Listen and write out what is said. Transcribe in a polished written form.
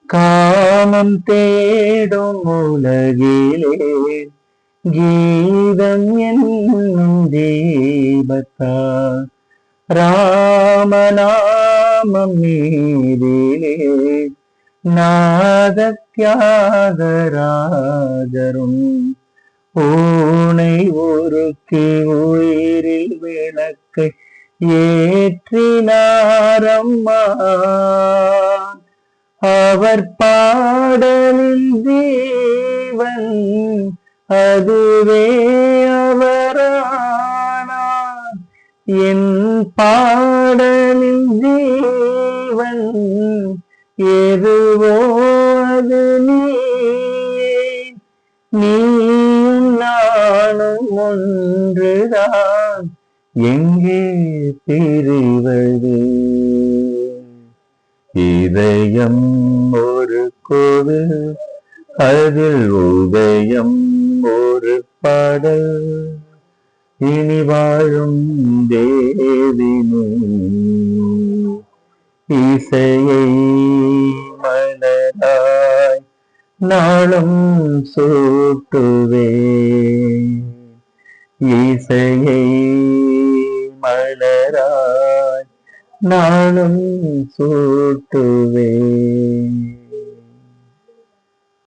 காமம் தேடும் உலகிலே கீதம் என்னும் தீபத்தால் ராமநாமம் மீதிலே நாத தியாகராஜரும் ஊனை உருக்கி உயிரில் விளக்கை ஏற்றினாரம்மா. அவர் பாடலில் ஜீவன் அதுவே அவரானார். என் பாடலில் ஜீவன் எதுவோ அது நீயே. நீயும் நானும் ஒன்றுதான், எங்கே பிரிவது? இதயம் ஒரு கோவில், அதில் உதயம் ஒரு பாடல். இனி வாழும் தேவினே இசையை மலராய் நாளும் சூட்டுவே. இசையை மலராய் நாளும் சூட்டுவே.